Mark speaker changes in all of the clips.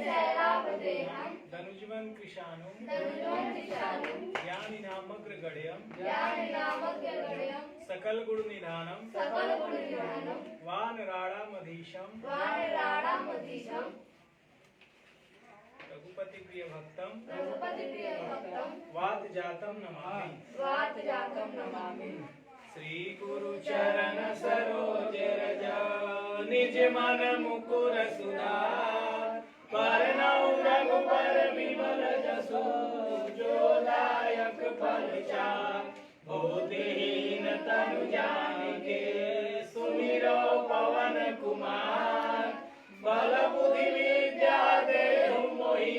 Speaker 1: शैलावदेहं
Speaker 2: धनुजवन कृशानुं
Speaker 1: यानिनामग्रगण्यं
Speaker 2: सकल गुण निधानम वानराणामधीशम रघुपति प्रिय भक्तम वात जातम नमामि श्री गुरु चरण सरोज रज निज मन मुकुर सुधार परनौ रघुबर विमल जसु जो दायक फल चार बुद्धिहीन तनु जानिके सुमिरो पवन कुमार बल बुद्धि विद्या देहु मोहि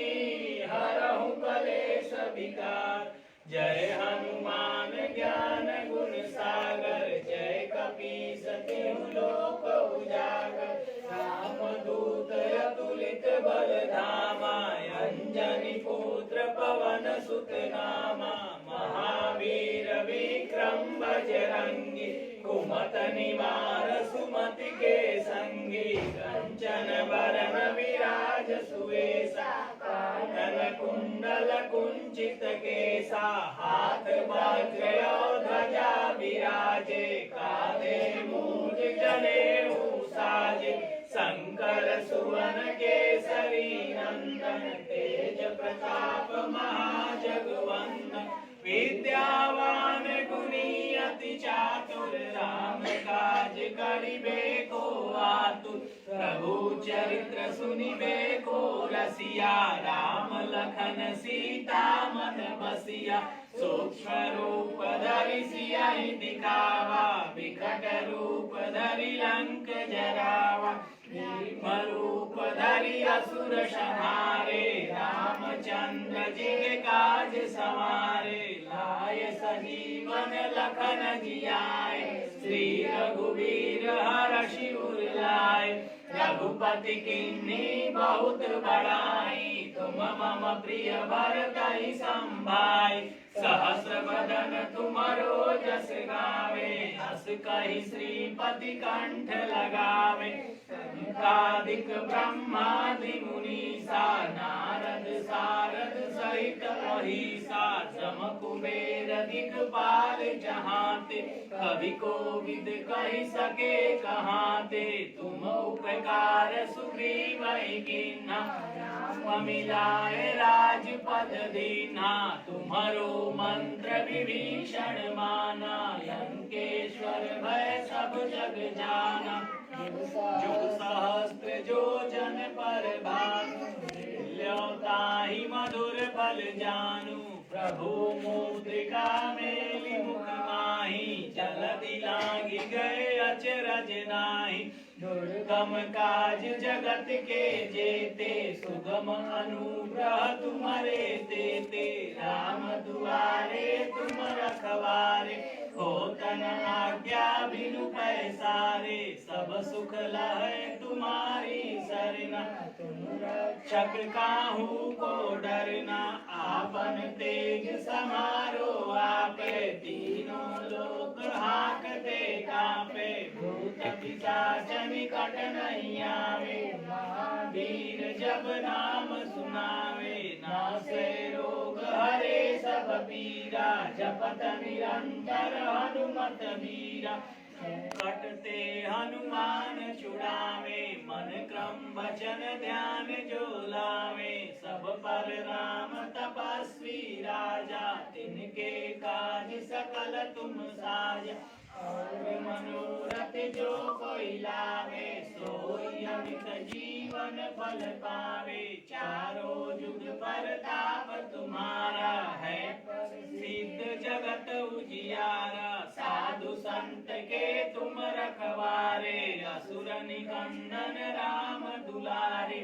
Speaker 2: हरहु कलेश विकार जय हनुमान ज्ञान गुण सागर जय कपीस तिहु लोक उजागर रामदूत अतुलित बल धामा अंजनी पुत्र पवन सुत नामा महावीर विक्रम बजरंगी कुमत निवार सुमति के संगी कंचन बरन विराज सुवेशा कानन कुंडल कुंचित केसा हाथ वज्र ध्वजा विराजे कांधे मूज जनेऊ साजे शंकर सुवन केसरी नंदन तेज प्रताप महाजगवंदन विद्यावान गुणी अति चातुर राम काज करिबे को आतुर प्रभु चरित्र सुनिबे को रसिया राम लखन सीता मन बसिया सूक्ष्म रूप धरि सियहि दिखावा विकट रूप धरि लंक जरावा भीम रूप धरि असुर संहारे रामचंद्र जी के काज सवारे लाए सजीवन लखन जियाए श्री रघुवीर हरषि उर लाए रघुपति किन्नी बहुत बड़ाई तुम मम प्रिय भरतहि संभाई सहस्र बदन तुमरो जस गावे हस कहि श्रीपति कंठ लगावे संकादिक ब्रह्मादि मुनीसा नारद सारद सहित अहिसा सम कुबेर दिक्पाल जहाते कवि कोविद कहि सके कहाते तुम उपकार सुग्रीवहि कीन्हा राम मिलाए राजपद दीन्हा तुम्हारो मंत्र विभीषण माना लंकेश्वर भय सब जग जाना जुग सहस्त्र जो जन पर भानु ल्योताहि मधुर बल जानू प्रभु मुद्रिका मेलि मुख माहि जलधि लांघि गए अचरज नाहि दुर्गम काज जगत के जेते सुगम अनुग्रह तुम्हारे तेते राम दुआरे तुम रखवारे होतन आज्ञा बिनु पैसारे सब सुख लहै तुम्हारी सरना तुम रक्षक काहू को डरना आपन तेज समारो आपे तीनों लोक हाकते कांपे भूत पिशाच निकट नहीं आवे महावीर जब नाम सुनावे नासे रोग हरे सब पीरा जपत निरंतर हनुमत वीरा कटते हनुमान छुड़ावे मन क्रम वचन ध्यान जो लावे सब पर राम तपस्वी राजा तिनके काज सकल तुम साजा और मनोरथ जो कोई लावे सोई अमित जीवन फल पावे चारों जुग परताप तुम्हारा है सिद्ध जगत उजियारा साधु संत के तुम रखवारे असुर निकंदन राम दुलारे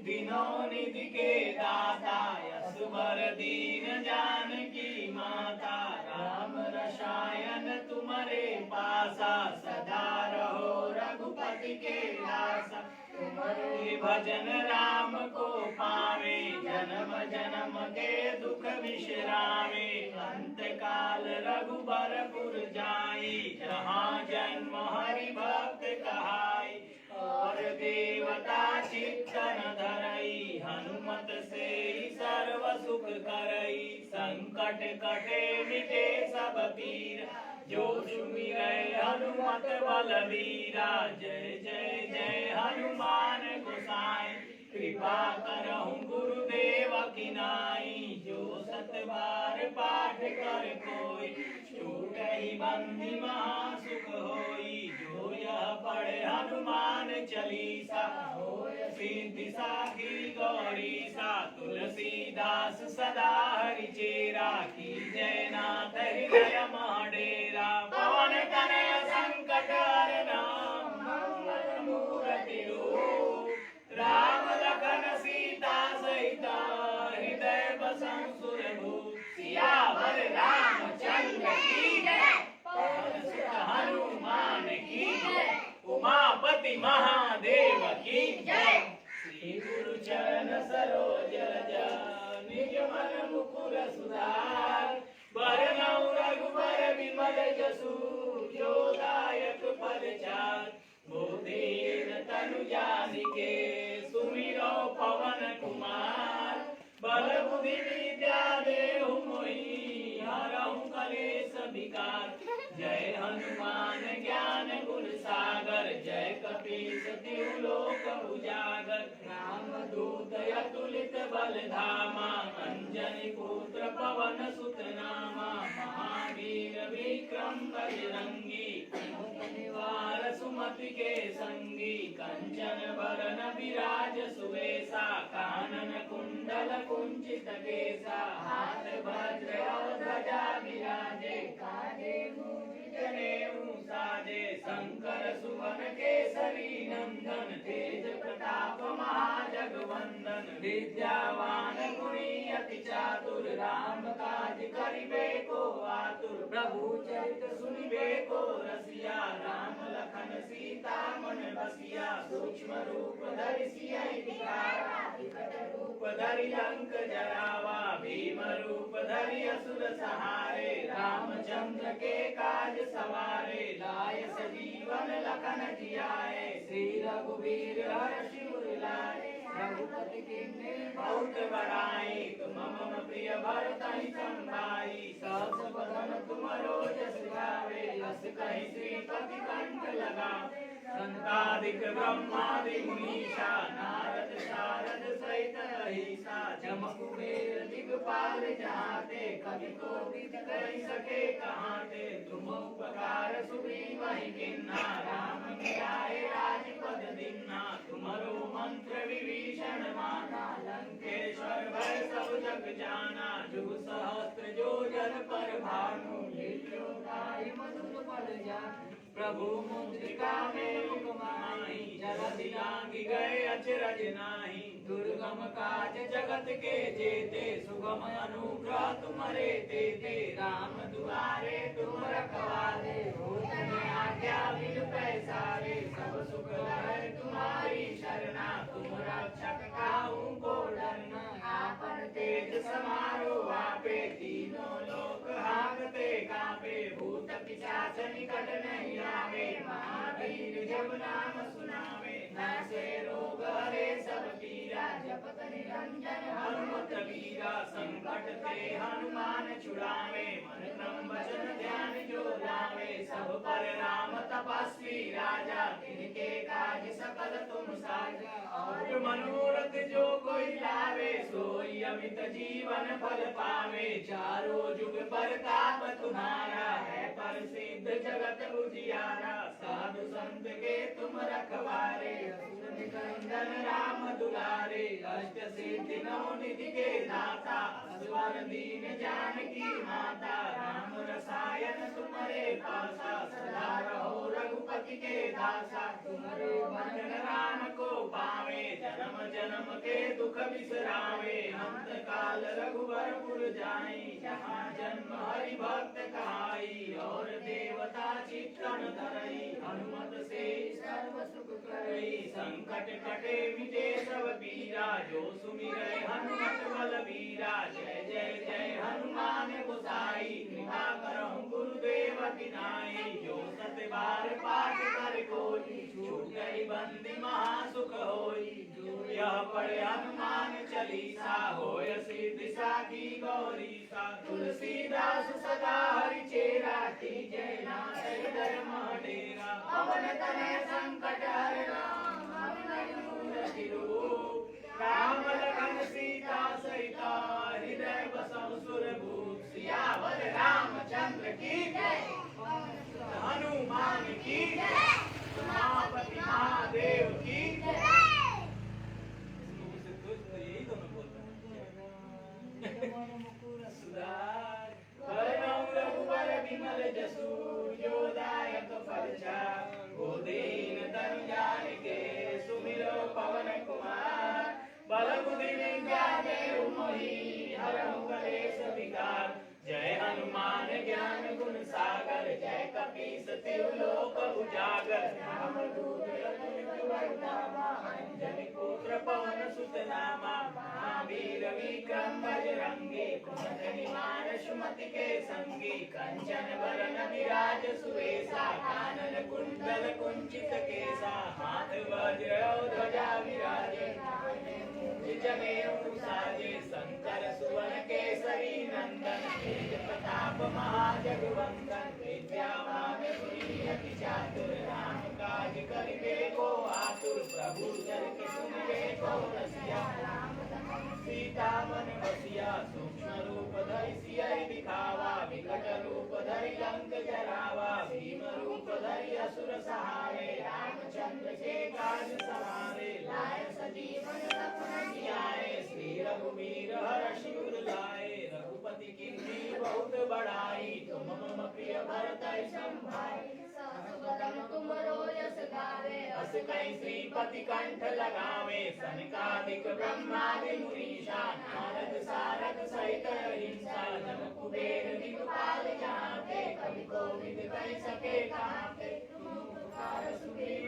Speaker 2: दिनों निधि के दाता यशवर दीन जानकी माता राम रसायन तुम्हारे पासा सदा रहो रघुपति के दासा तुम्हारे भजन राम को पावे जन्म जन्म के दुख विश्रामे अंत काल रघुबरपुर जाई जहाँ जन्म हरि भक्त कहाई और देवता चित्तन धरई हनुमत से सर्व सुख करई संकट कटे मिटे सब पीरा जो सुमिरै हनुमत बलवीरा जय जय जय हनुमान गोसाई कृपा करहु गुरुदेव की नाई जो सत बार पाठ कर कोई छूटहि बंदी महासुख होई जो यह पढ़े हनुमान चालीसा होय सिद्धि साखी गौरीसा तुलसीदास सदा हरि चेरा की जय नाथ हृदय डेरा पवन तनय संकट हरना मंगल मूर्ति रूप राम लखन सीता सहित हृदय बसं सुरभूप सियावर रामचंद्र की जय पवन सुत हनुमान की जय उमापति महादेव की जय श्री गुरु चरण सरोज रज निज मन मुकुर सुधार बरनउँ रघुबर विमल जसु जो दायक फलचार बुद्धिहीन तनु जानिके सुमिरो पवन कुमार बल बुद्धि विद्या देहु मोहि हरहु कलेश विकार जय हनुमान ज्ञान गुण सागर जय कपीस तिहु लोक उजागर रामदूत अतुलित बल धामा अंजनी पुत्र पवन सुत नामा महावीर विक्रम बजरंगी निवार सुमति के संगी कंचन बरन विराज सुवेशा कानन कुंडल कुंचित केसा हाथ वज्र और ध्वजा विराजे कांधे मूंज जनेऊ साजे शंकर सुवन केसरी नंदन तेज प्रताप महाजगवंदन विद्यावान गुणी अति चातुर राम काज करिबे को आतुर प्रभु चरित सुनिबे को रसिया राम लखन सीता मन बसिया सूक्ष्म रूप धरि सियहि दिखावा विकट रूप धरि लंक जरावा भीम रूप धरि असुर सहारे रामचंद्र के काज सवारे लाय सजीवन लखन जियाए श्री रघुवीर हर्षि उर लाए रघुपति कीन्ही बहुत बड़ाई तुम मम प्रिय भरतहि संभाई सहस बदन तुमरो जस गावे अस कहि श्रीपति कंठ लगावे संतादिक ब्रह्मादि मुनीषा नारद शारद सहित अहिसा जम कुबेर दिगपाल जहाते कवि कोविद कहि सके कहाते तुम उपकार सुग्रीवहि किन्हा राम मिलाए राजपद दीन्हा तुमरो मंत्र विभीषण माना लंकेश्वर भय सब जग जाना जुग सहस्त्र जो जन पर भानु लील्यो गाय मधुर फल जानु प्रभु मुद्रिका में मुकमाई जलधि लांघि गए अचरज नाही दुर्गम काज जगत के जेते सुगम अनुग्रह तुम्हारे देते राम दुआरे तुम रखवारे होतन आज्ञा बिनु पैसारे सब सुख है तुम्हारी शरणा तुम रक्षक काहू को डरना आपन तेज समारो आपे तीनों लोक हाकते कांपे भूत पिशाच निकट नहीं आवे महावीर जब नाम सुनावे नासे रोग हरे सब पीरा जपत निरंजन हनुमत वीरा संकट ते हनुमान छुड़ावे मन क्रम वचन ध्यान जो लावे सब पर राम तपस्वी राजा तिनके काज सकल तुम साजा और मनोरथ जो कोई लावे सोई अमित जीवन फल पावे चारों जुग परताप तुम्हारा है प्रसिद्ध जगत उजियारा साधु संत के तुम रखवारे असुर निकंदन राम दुलारे अष्ट सिद्धि नौ निधि के दाता असवर दीन जानकी माता राम रसायन तुम्हारे पासा सदा रहो रघुपति के दासा तुम्हारे भजन राम को पावे जन्म जन्म के दुख बिसरावे अंत काल रघुवर पुर जाई जहाँ जन्म हरि भक्त कहाई और देवता चित्तन धरई हनुमत से सर्व सुख करई संकट कटे मिटे सब पीरा जो सुमिरै हनुमत बलवीरा जय जय जय हनुमान गोसाई कृपा करहु गुरुदेव की नाई जो सत बार पाठ कर कोई छूट गई बंदी महासुख होई पढ़े हनुमान चालीसा होय सिद्धि साखी गौरी सा तुलसीदास सदा हरि चेरा कीजे नाथ हृदय डेरा पवन तनय संकट हरना मूरति रूप राम लखन सीता सहिता हृदय बसहु सुरभूप सियावर रामचंद्र की जय हनुमान की जय उमापति महादेव की जय। यही दोनों बोलते हैं सुधार वरनौ रघुवर विमल जसु जो दायक फलचार गोदीन तनु जानिके सुमिरो पवन कुमार बल बुद्धि विद्या देहु मोहि हरहु कलेश विकार जय हनुमान ज्ञान गुण सागर जय कपीस तिहु लोक उजागर अंजनी पुत्र पवन सुत नामा महावीर विक्रम बजरंगी कुमति निवार सुमति के संगी कंचन वरन विराज सुवेशा कानन कुंडल कुंचित केसा हाथ वज्र ध्वजा विराजे जनेऊ साजे शंकर सुवन केसरी नंदन तेज प्रताप महाजगवंदन विद्यावान गुणी अति चातुर राम काज करिबे को आतुर प्रभु चरित सुनिबे को रसिया सीता मन बसिया सूक्ष्म रूप धरि सियहि दिखावा विकट रूप धरि लंक जरावा भीम रूप धरि असुर सहारे रामचंद्र के काज सवारे लाय सजीवन लखन जियाए श्री रघुवीर हर्षि उर लाए रघुपति कीर्ति बहुत बढ़ाई तुम मम प्रिय भरतहि संभाई तुमरो यश गावे अस कई श्रीपति कंठ लगावे सनकादिक ब्रह्मादि मुनीषा नारद सारद सहित अहिंसा जम कुबेर दिक्पाल जहाँ ते कवि कोविद कहि सके कहाँ ते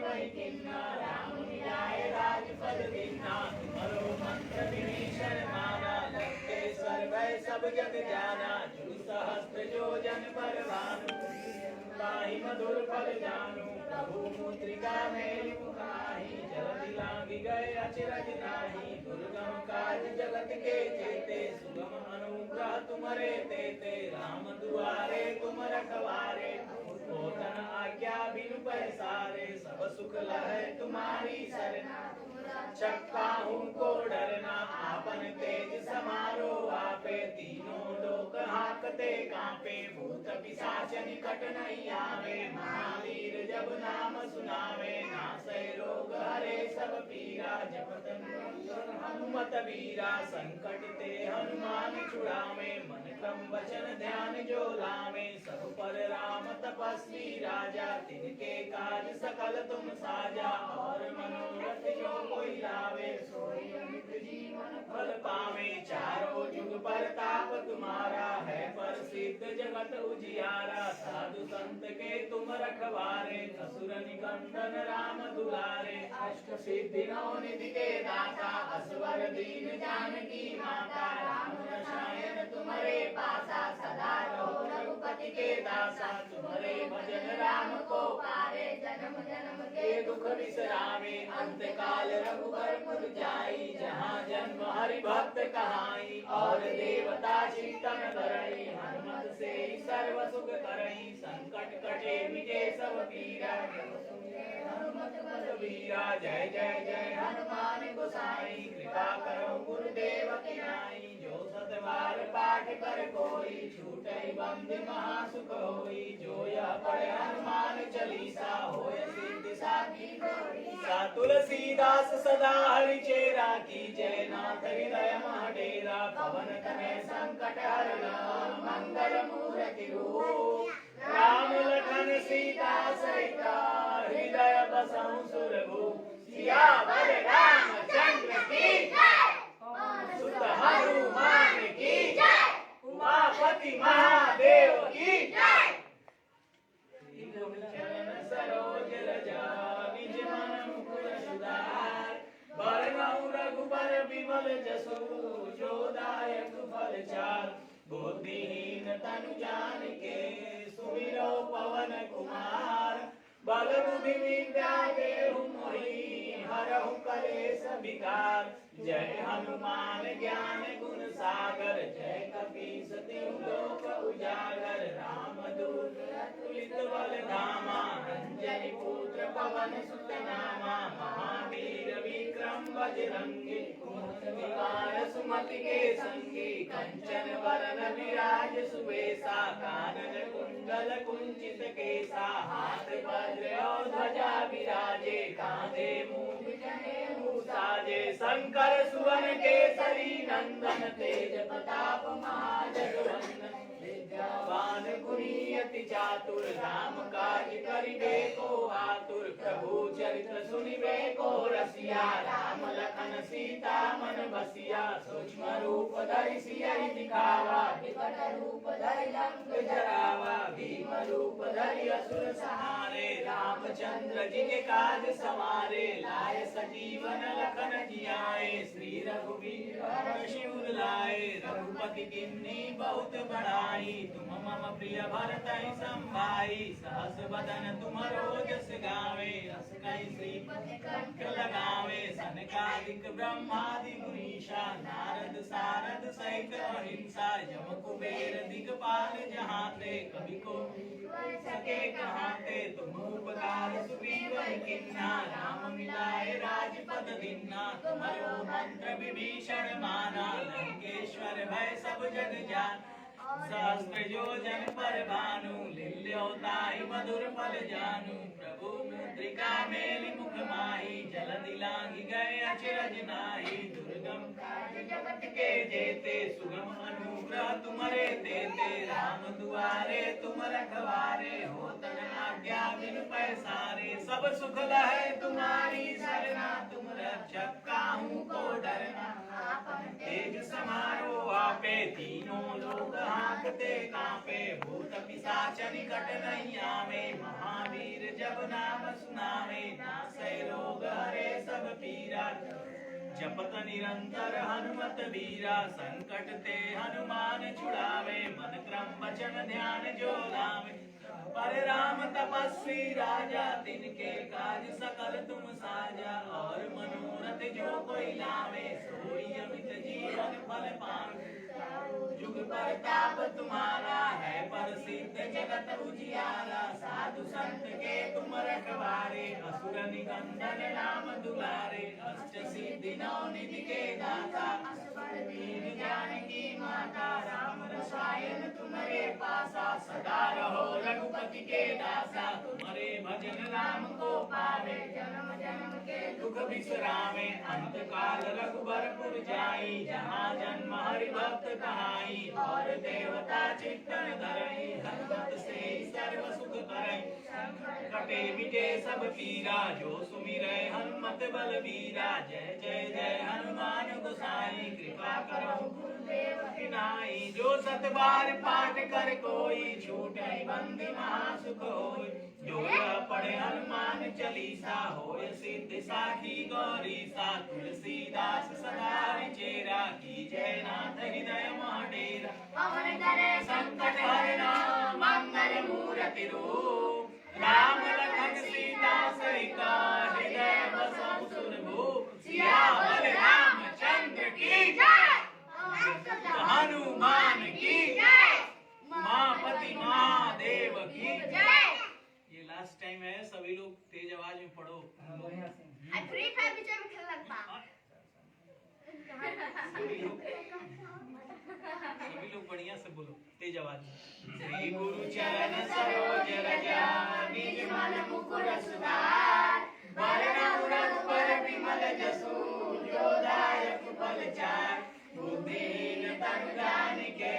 Speaker 2: राम मिलाए राजपद दीन्हा तुमरो मंत्र विभीषण माना लंकेश्वर भय सब जग जाना जुग सहस्त्र योजन पर भानु ताहि मधुर फल जानू प्रभु मुद्रिका मेलि मुखाहि जल्दी लांघि गए अचरज नाही दुर्गम काज जगत के जेते सुगम अनुग्रह तुम्हारे तेते राम दुआरे तुम रखवारे होतन आज्ञा बिनु पैसारे सब सुख लहै तुम्हारी सरना चक्काहू को डरना आपन तेज समारो आपे तीनों लोक हाकते कांपे भूत पिशाच निकट नहीं आवे महावीर जब नाम सुनावे नासै रोग हरे सब पीरा जपत हनुमत वीरा संकट ते हनुमान छुड़ावे मन क्रम वचन ध्यान जो लावे सब पर राम तपस्वी राजा तिनके काज सकल तुम साजा और मनोरथ जो कोई लावे सोई अमित जीवन फल पावे चारों जुग परताप तुम्हारा है प्रसिद्ध जगत उजियारा साधु संत के तुम रखवारे असुर निकंदन राम दुलारे अष्ट सिद्धि नौ निधि के दाता असवर दीन जानकी माता राम रसायन तुम्हारे पासा सदा रहो रघुपति के दासा तुम्हारे भजन राम को पावे जन्म जन्म के दुख बिसरावे अंत काल रघुबर पुर जाई जहाँ जन्म हरि भक्त कहाई और देवता चिंतन करई हनुमत से सर्व सुख करई संकट कटे मिटे सब पीरा हनुमत बल वीरा जय जय जय हनुमान गोसाई कृपा करो गुरुदेव की नाई जो सतवार पाठ कर कोई छूटई बंद महासुख होई जो यह पढ़े हनुमान चालीसा होय सिद्धि साखी सा तुलसीदास सदा हरि चेरा की जय नाथ हृदय डेरा पवन तनय संकट हरना मंगल मूर्ति रूप राम लखन सीता सहिता हृदय बसहु सुरभूप सियावर रामचंद्र की जय सुत हनुमान की जय उमापति महादेव की जय। चरण सरोज रजा निज मन मुकुर सुधार बरनौ रघुबर विमल जसु जो दायक फल चार बुद्धिहीन तनु जानिके सुमिरो पवन कुमार बल बुद्धि विद्या देहु मोहि हरहु कलेश विकार। जय हनुमान ज्ञान गुण सागर, जय कपीस तिहु लोक उजागर। रामदूत अतुलित बल धामा, अंजनी पुत्र पवन सुत नामा। महावीर विक्रम बजरंगी, कुमति निवार सुमति के संगी। कंचन वरन विराज सुबेसा, कानन कुंडल कुंचित केसा। हाथ वज्र और ध्वजा विराजे, कांधे मूंज जनेऊ साजे। शंकर सुवन केसरी नंदन, तेज प्रताप महाजगवंदन। विद्यावान गुणी अति चातुर, राम काज करिबे को आतुर। प्रभु चरित्र सुनिबे को रसिया, राम लखन सीता मन बसिया। सूक्ष्म रूप धरि सियहि दिखावा, विकट रूप धरि लंक जरावा। भीम रूप धरि असुर संहारे, रामचंद्र जी के काज सवारे। लाए सजीवन लखन जियाए, श्री रघुवीर हरषि शिवर लाए। रघुपति किन्नी बहुत बड़ाई, तुम मम प्रिय भरतहि संभाई। सहस बदन तुमरो जस गावे, अस कहि श्रीपति कंठ लगावे। सनकादिक ब्रह्मादि मुनीषा, नारद सारद सहित अहिंसा। जम कुबेर दिगपाल जहाते, कवि को सके कहाते। तुम उपकार सुग्रीव किन्ना, राम मिलाए राजपद दीन्ना। तुमरो मंत्र विभीषण माना, लंकेश्वर भय सब जग जान। सहस्त्र योजन पर भानु, लील्योताहि मधुर फल जानू। प्रभु मुद्रिका मेलि मुख माहि, जलधि लांघि गए अचरज नाहि। दुर्गम काज जगत के जेते, सुगम अनुग्रह तुम्हारे देते। राम दुआरे तुम रखवारे, होत न आज्ञा बिनु पैसारे। सब सुख लहै तुम्हारी सरना, तुम रक्षक काहू को डरना। आपन तेज समारो आपे, तीनों लोग हाँकते कांपे। भूत पिशाच निकट नहीं आवे, महावीर जब नाम सुनावे। नासै रोग हरे सब पीरा, जपत निरंतर हनुमत बीरा। संकट ते हनुमान छुड़ावे, मन क्रम वचन ध्यान जो लावे। पर राम तपस्वी राजा, तिनके काज सकल तुम साजा। और मनोरथ जो कोई लावे, सोई अमित जीवन फल पावे। जुग परताप तुम्हारा है, प्रसिद्ध जगत उजियारा। साधु संत के तुम रखवारे, असुर निकंदन राम दुलारे। अष्ट सिद्धि नौ निधि के दाता, दीन जानकी माता। राम रसायन तुम्हारे पासा, सदा रहो रघुपति के दासा। तुम्हारे भजन राम को पावे, जन्म जन्म के दुख बिसरावे। अंत काल रघुबरपुर जाई, जहाँ जन्म हरि भक्त कहाई। और देवता चित्तन धरई, हनुमत से सर्व सुख करई। कटे मिटे सब पीरा, जो सुमिरै हनुमत बलबीरा। जय जय जय हनुमान गोसाई, कृपा करो गुरुदेव की नाई। जो सत बार पाठ कर कोई, छूटई बंदी महासुख होई। जो पढ़े हनुमान चालीसा, होय सिद्धि साखी गौरीसा। तुलसीदास सदा चेरा, की जय नाथ हृदय महडेरा। पवन करे संकट हरना, मंगल मूर्ति रूप। राम लखन सीता सहिता, हृदय बसहु सुरभूप। सियावर रामचंद्र की जय, हनुमान की जय, उमापति महादेव की जय। ये लास्ट टाइम है, सभी लोग तेज आवाज में पढ़ो।
Speaker 3: फ्री फायर भी चल खेल लगता।
Speaker 2: सभी लोग बढ़िया से बोलो, तेज आवाज में। श्री गुरु चरण सरोज रजा, निज मन मुकुर सुधार। वरनउ रघुबर विमल जसु, जो दायक फल चार। बुद्धिहीन तनु जानिके,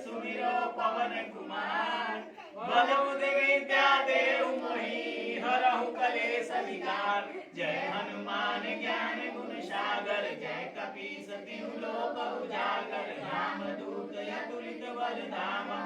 Speaker 2: सुमिरो पवन कुमार। बल बुद्धि विद्या देहु मोहि, हरहु कलेश विकार। जय हनुमान ज्ञान गुण सागर, जय कपीस तिहु लोक उजागर। रामदूत अतुलित बल धामा,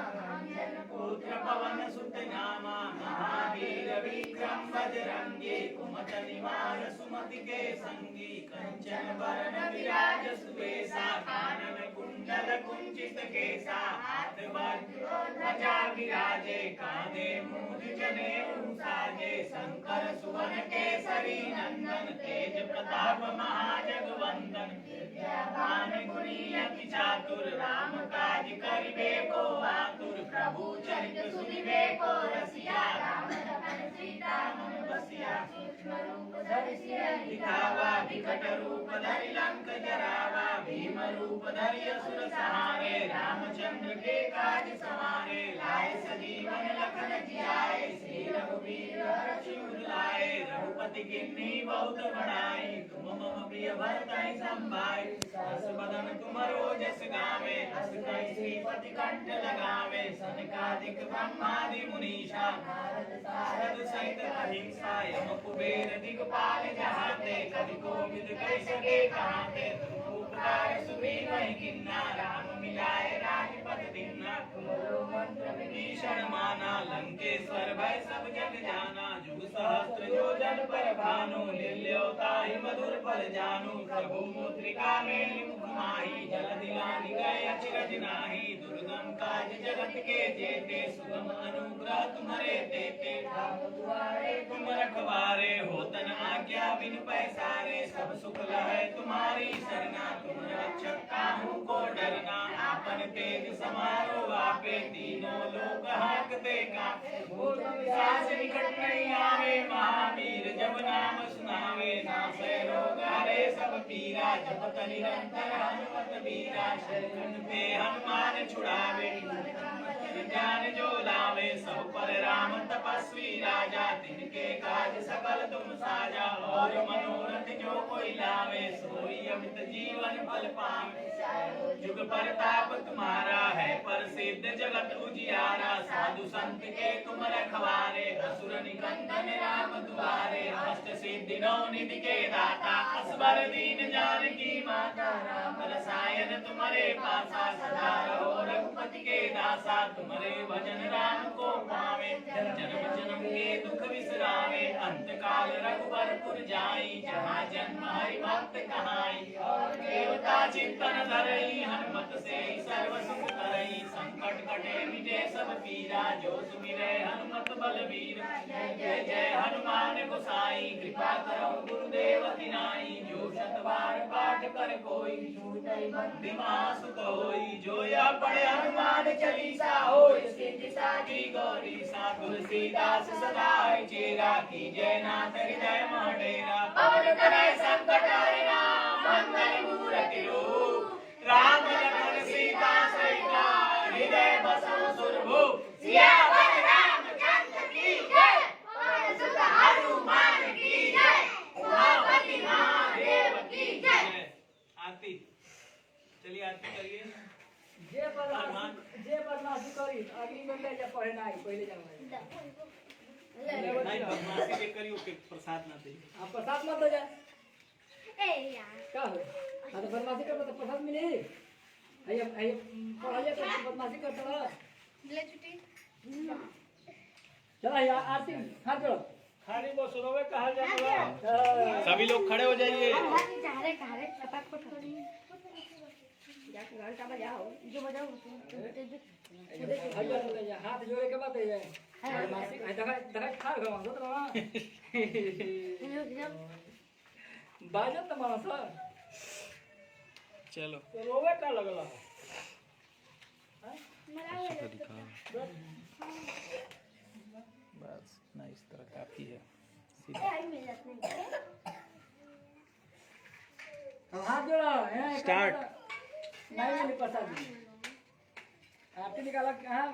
Speaker 2: पुत्र पवन सुत नामा। महावीर विक्रम बजरंगी, कुमति निवार सुमति के संगी। कंचन वरन विराज सुबेसा, कानन कुंडल कुंडल कुंचित केसा हाथ ध्वजा विराजे कांधे मूंज जनेऊ साजे शंकर सुवन केसरी नंदन तेज प्रताप महाजगवंदन विद्यावान गुणी अति चातुर राम काज करिबे को आतुर प्रभु चरित सुनिबे को रसिया राम लखन सीता मन बसिया सूक्ष्म रूप धरि सिय दिखावा विकट रूप धरि लंक जरावा भीम रूप धरि असुर सहारे रामचंद्र के काज सवारे लाए सजीवन लखन जियाए श्री रघुवीर हर्षि उर लाए रघुपति किन्नी बहुत बड़ाई तुम मम प्रिय भरतहि संभाई हस बदन तुमरो जस गावे हस कहि श्रीपति कंठ लगावे सनकादिक ब्रह्मादि मुनीषा नारद सहित अहिंसा यम कुबेर दिगपाल जहाते कवि कोविद कहि सके कहाते तुम उपकार सुग्रीव ही किन्ना राम मिलाए राजपद दीन्ना तुमरो मंत्र विभीषण माना लंकेश्वर भय सब जग जाना जुग सहस्त्र योजन पर भानु निर्ल्योताहि मधुर फल जानू प्रभु मुद्रिका मेलि मुख माहि जल दिलानि गए अचिरज नाही दुर्गम काज जगत के जेते सुगम अनुग्रह तुम्हारे देते राम दुआरे तुम रखवारे होतन आज्ञा बिन पैसारे सब सुख लहै तुम्हारी सरना तुम रक्षक काहू को डरना आपन तेज समारो आपे तीनों लोक हांकते कांपे भूत पिशाच निकट नहीं आवे महावीर जब नाम सुनावे नासै रोग हरे सब पीरा जपत निरंतर हनुमत बीरा शरण पे हनुमान छुड़ावे ज्ञान जो लावे सब पर राम तपस्वी राजा तिनके काज सकल तुम साजा और मनोरथ जो कोई लावे सोई अमित जीवन फल पावे जुग परताप तुम्हारा है प्रसिद्ध जगत उजियारा साधु संत के तुम रखवारे असुर निकंदन राम दुआरे अष्ट सिद्धि नौ निधि के दाता असबर दीन जानकी माता राम रसायन तुम्हारे पासा सदा रहो रघुपति के दासा तुम्हारे भजन राम को पावे जन्म जन्म के दुख विसरावे अंत काल रघुबरपुर जाई जहाँ जन्म हरि भक्त कहाई और देवता चिंतन धरई हनुमत से सर्व सुख करई संकट कटे मिटे सब पीरा जो सुमिरै हनुमत बलवीर जय जय हनुमान गोसाई कृपा करो गुरुदेव तिनाई जो शतवार पाठ कर कोई छूटै बंदी मासुक होई जो या पढ़े हनुमान चालीसा होय सिद्धि साधी गौरी सा तुलसीदास सदा चेरा की जय नाथ हृदय महडेरा पवन करे संकट हरना मंगल मूर्ति रूप राम लखन सीता सहिता हृदय बसो सुरभु सियावर रामचंद्र की जय पवन सुत हनुमान की जय उमापति महादेव की जय। आरती चलिए आरती करिए।
Speaker 4: जे बदमाशी करी अगली में ले जा पढ़े ना पहले जाओ
Speaker 2: नहीं बदमाशी के करियो के प्रसाद ना दे
Speaker 4: आप प्रसाद मत दे जा
Speaker 3: ए यार
Speaker 4: का हो तो बदमाशी कर तो प्रसाद मिले आइए पढ़ाइए तो बदमाशी करता रहा
Speaker 3: ले छुट्टी
Speaker 4: चला यार आरती हाथ जोड़ो
Speaker 2: खाली बस रोवे कहा जाएगा सभी लोग खड़े हो जाइए
Speaker 3: चारे फटाफट करिए जाके घंटा बजाओ जो बजाओ
Speaker 4: हाथ जोड़े के बाद बदमाशी दगा खा गवा तो बाजत मानो सर
Speaker 2: चलो
Speaker 4: तो रोवे का लगला
Speaker 2: बस ना इस तरह काफी है
Speaker 4: हाथ जोड़ा
Speaker 2: स्टार्ट
Speaker 4: नहीं मिली प्रसाद आरती निकाला कहाँ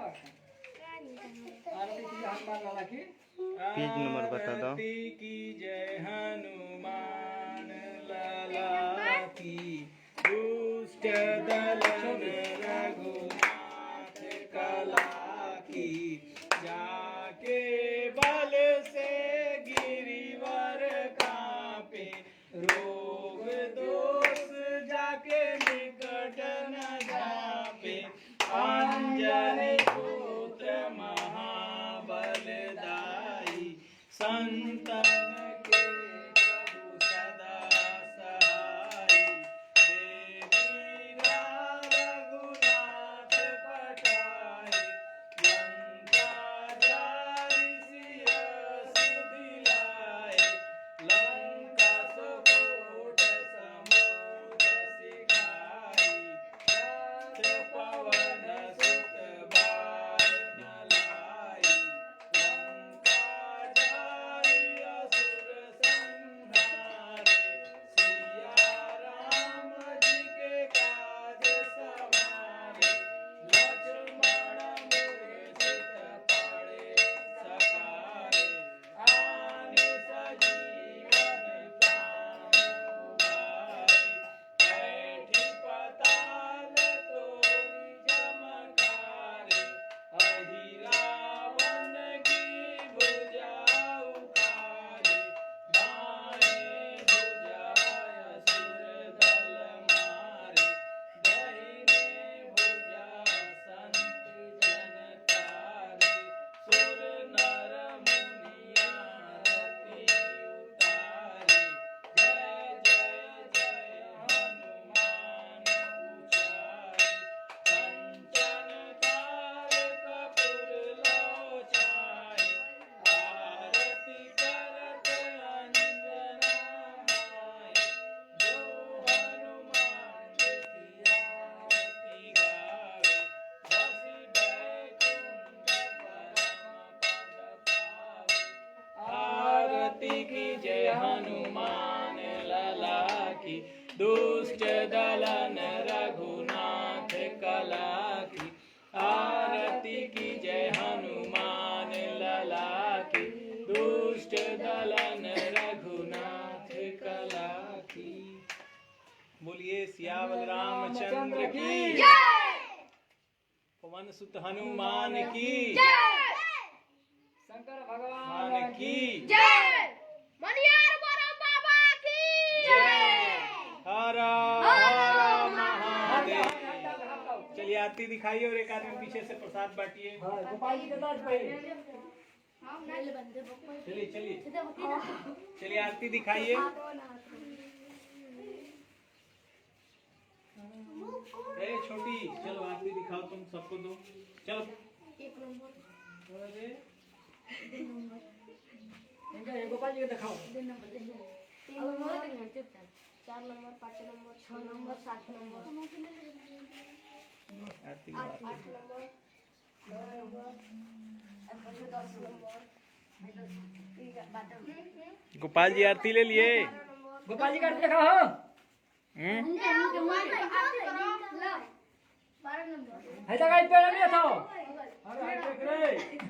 Speaker 4: आरती की हनुमान लाला की
Speaker 1: पेज नंबर बता दो।
Speaker 2: आरती की जय हनुमान लाला की दुष्ट दलन रघुनाथ कला की जाके बल से गिरिवर कांपे रोग दोष जाके निकट न जापे अंजनी पुत्र महाबलदाई संतन के प्रभु सदा सहाई देवी राम आरती की जय हनुमान लला की दुष्ट दलन रघुनाथ कला की आरती की जय हनुमान लला की दुष्ट दलन रघुनाथ कला की। बोलिए सियावल रामचंद्र की पवन सुत हनुमान की
Speaker 4: शंकर भगवान
Speaker 2: की
Speaker 3: मनियार बड़ा बाबा की
Speaker 2: हर हर महादेव। चलिए आरती दिखाइए और एक आदमी पीछे से प्रसाद बांटिए।
Speaker 4: गोपाल जी के दास भाई
Speaker 2: चलिए चलिए चलिए आरती दिखाइए। ए छोटी चलो आरती दिखाओ, तुम सबको दो चलो। अरे
Speaker 4: इनका गोपाल जी को दिखाओ।
Speaker 3: 4 नंबर 5 नंबर 6 नंबर 7 नंबर
Speaker 2: आरती
Speaker 3: 8 number 9 number 10 number
Speaker 2: Gopal ji आरती ले लिए।
Speaker 4: गोपाल जी का दिखाओ।
Speaker 3: 12 नंबर
Speaker 4: ऐसा कहीं पेड़ नहीं था। अरे